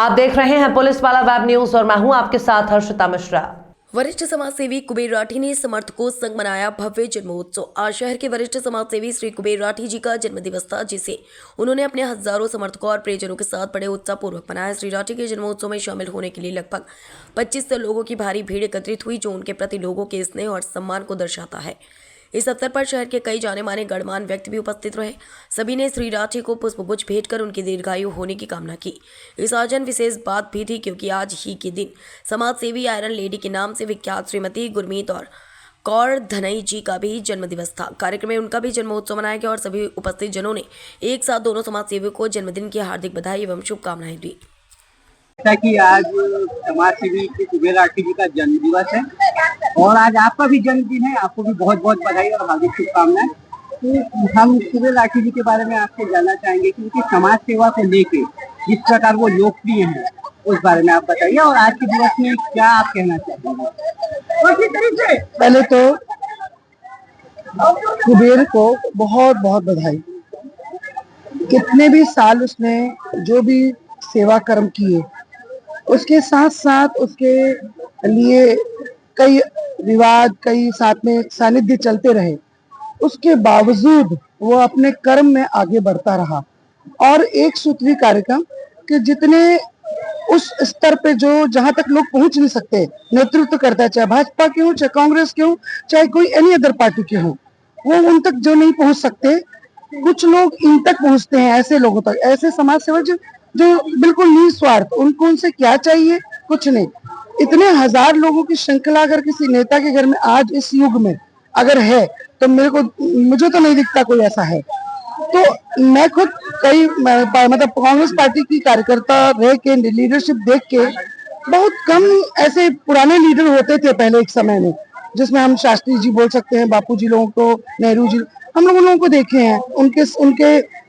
आप देख रहे हैं पुलिस वाला वेब न्यूज और मैं हूं आपके साथ हर्षिता मिश्रा। वरिष्ठ समाजसेवी कुबेर राठी ने समर्थकों संग मनाया भव्य जन्मोत्सव। आज शहर के वरिष्ठ समाजसेवी श्री कुबेर राठी जी का जन्मदिवस था, जिसे उन्होंने अपने हजारों समर्थकों और प्रियजनों के साथ बड़े उत्साहपूर्वक मनाया। श्री राठी के जन्मोत्सव में शामिल होने के लिए लगभग 25 लोगों की भारी भीड़ एकत्रित हुई, जो उनके प्रति लोगों के स्नेह और सम्मान को दर्शाता है। इस अवसर पर शहर के कई जाने माने गणमान्य व्यक्ति भी उपस्थित रहे। सभी ने श्री राठी को पुष्पगुच्छ भेंट कर उनकी दीर्घायु होने की कामना की। इस आयोजन विशेष बात भी थी, क्योंकि आज ही के दिन समाज सेवी आयरन लेडी के नाम से विख्यात श्रीमती गुरमीत और कौर धनई जी का भी जन्मदिवस था। कार्यक्रम में उनका भी जन्मोत्सव मनाया गया और सभी उपस्थित जनों ने एक साथ दोनों समाज सेवियों को जन्मदिन की हार्दिक बधाई एवं शुभकामनाएं दी। कि आज समाज सेवी कुबेर राठी जी का जन्मदिवस है और आज आपका भी जन्मदिन है। आपको भी बहुत बहुत बधाई और हार्दिक शुभकामनाएं। तो हम कुबेर राठी जी के बारे में आपसे जानना चाहेंगे कि उनकी समाज सेवा को लेके जिस प्रकार वो लोकप्रिय है, उस बारे में आप बताइए और आज के दिवस में क्या आप कहना चाहेंगे। पहले तो कुबेर को बहुत बहुत बधाई। कितने भी साल उसने जो भी सेवा कर्म किए, उसके साथ साथ उसके लिए कई विवाद, कई साथ में सानिध्य चलते रहे, उसके बावजूद वो अपने कर्म में आगे बढ़ता रहा और एक सूत्री कार्यक्रम कि जितने उस स्तर पे जो जहां तक लोग पहुंच नहीं सकते, नेतृत्व करता है, चाहे भाजपा के हो, चाहे कांग्रेस के हो, चाहे कोई एनी अदर पार्टी के हो, वो उन तक जो नहीं पहुंच सकते, कुछ लोग इन तक पहुंचते हैं। ऐसे लोगों तक, ऐसे समाज सेवा जो बिल्कुल निस्वार्थ, उनसे क्या चाहिए, कुछ नहीं। इतने हजार लोगों की श्रृंखला अगर किसी नेता के घर में आज इस युग में अगर है, तो मुझे तो नहीं दिखता कोई ऐसा है। तो मैं खुद कई मतलब कांग्रेस पार्टी की कार्यकर्ता रह के, लीडरशिप देख के, बहुत कम ऐसे पुराने लीडर होते थे पहले एक समय में, जिसमें हम शास्त्री जी बोल सकते हैं, बापू जी लोगों को, नेहरू जी, हम लोगों को देखे हैं, उनके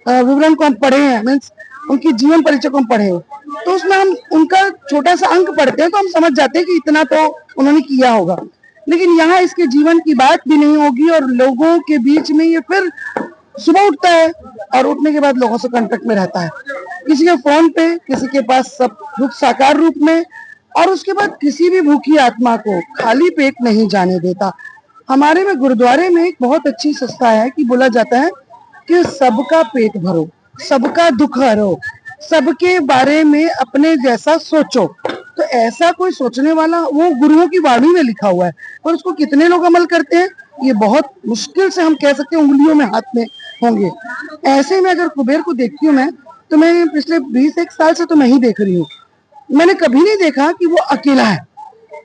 विवरण को हम पढ़े हैं, मीन्स उनकी जीवन परिचय को हम पढ़े हैं। तो उसमें हम उनका छोटा सा अंक पढ़ते हैं तो हम समझ जाते हैं कि इतना तो उन्होंने किया होगा। लेकिन यहाँ इसके जीवन की बात भी नहीं होगी और लोगों के बीच में ये फिर सुबह उठता है और उठने के बाद लोगों से कांटेक्ट में रहता है, किसी के फोन पे, किसी के पास सब दुख साकार रूप में, और उसके बाद किसी भी भूखी आत्मा को खाली पेट नहीं जाने देता। हमारे में गुरुद्वारे में एक बहुत अच्छी संस्था है कि बोला जाता है कि सबका पेट भरो, सबका दुख हरो, सबके बारे में अपने जैसा सोचो। तो ऐसा कोई सोचने वाला वो गुरुओं की वाणी में लिखा हुआ है, और उसको कितने लोग अमल करते हैं ये बहुत मुश्किल से हम कह सकते हैं, उंगलियों में हाथ में होंगे। ऐसे में अगर कुबेर को देखती हूँ मैं, तो मैं पिछले 21 साल से तो मैं ही देख रही हूँ। मैंने कभी नहीं देखा कि वो अकेला है।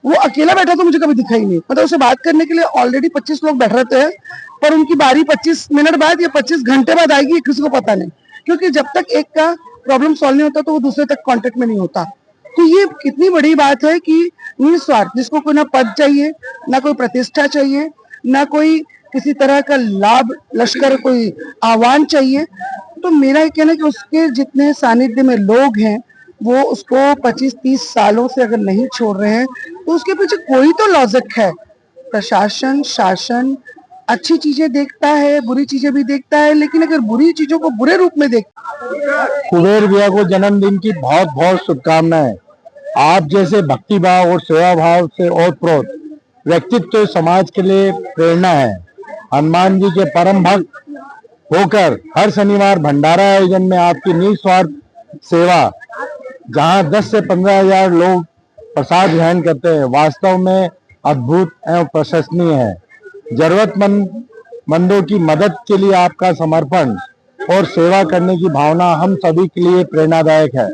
वो अकेला बैठा तो मुझे कभी दिखा ही नहीं। मतलब उसे बात करने के लिए ऑलरेडी 25 लोग बैठ रहते हैं, पर उनकी बारी 25 मिनट बाद या 25 घंटे बाद आएगी, किसी को पता नहीं, क्योंकि जब तक एक का प्रॉब्लम सॉल्व नहीं होता तो वो दूसरे तक कांटेक्ट में नहीं होता। तो ये कितनी बड़ी बात है कि निस्वार्थ, जिसको कोई ना पद चाहिए, ना कोई प्रतिष्ठा चाहिए, ना कोई किसी तरह का लाभ लश्कर कोई आह्वान चाहिए। तो मेरा ये कहना है कि उसके जितने सानिध्य में लोग हैं, वो उसको 25-30 सालों से अगर नहीं छोड़ रहे हैं, तो उसके पीछे कोई तो लॉजिक है। प्रशासन, शासन अच्छी चीजें देखता है, बुरी चीजें भी देखता है, लेकिन अगर बुरी चीजों को बुरे रूप में कुबेर भैया को जन्मदिन की बहुत बहुत शुभकामनाएं। आप जैसे भक्ति भाव और सेवा भाव से ओतप्रोत व्यक्तित्व तो समाज के लिए प्रेरणा है। हनुमान जी के परम भक्त होकर हर शनिवार भंडारा आयोजन में आपकी निस्वार्थ सेवा, जहां 10 से 15 हजार लोग प्रसाद ग्रहण करते हैं, वास्तव में अद्भुत एवं प्रशंसनीय है। जरूरतमंदों की मदद के लिए आपका समर्पण और सेवा करने की भावना हम सभी के लिए प्रेरणादायक है।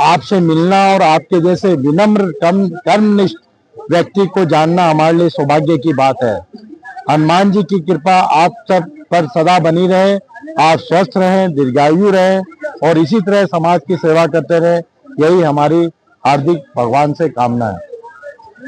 आपसे मिलना और आपके जैसे विनम्र कर्मनिष्ठ व्यक्ति को जानना हमारे लिए सौभाग्य की बात है। हनुमान जी की कृपा आप सब पर सदा बनी रहे। आप स्वस्थ रहें, दीर्घायु रहें और इसी तरह समाज की सेवा करते रहें, यही हमारी हार्दिक भगवान से कामना है।